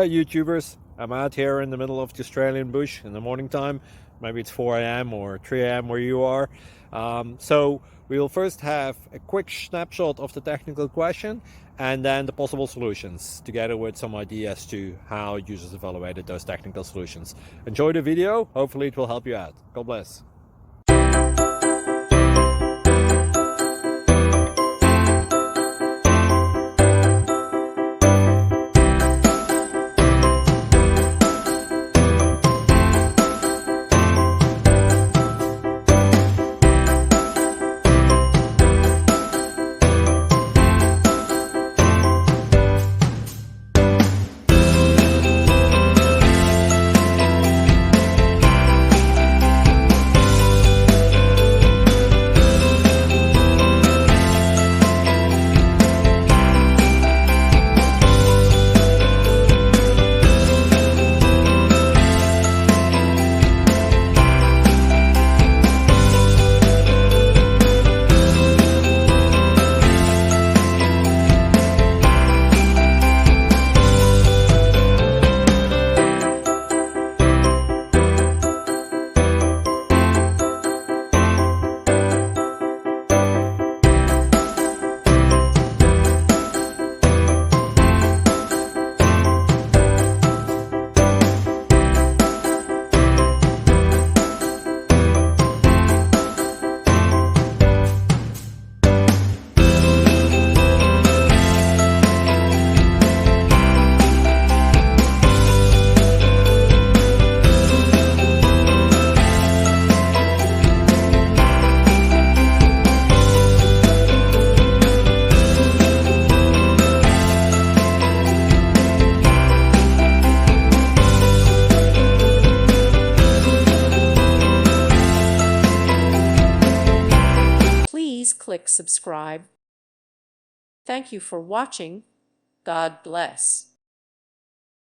Hi YouTubers, I'm out here in the middle of the Australian bush in the morning time. Maybe it's 4 a.m. or 3 a.m. where you are. So we'll first have a quick snapshot of the technical question and then the possible solutions, together with some ideas to how users evaluated those technical solutions. Enjoy the video, hopefully it will help you out. God bless. Please click subscribe. Thank you for watching. God bless.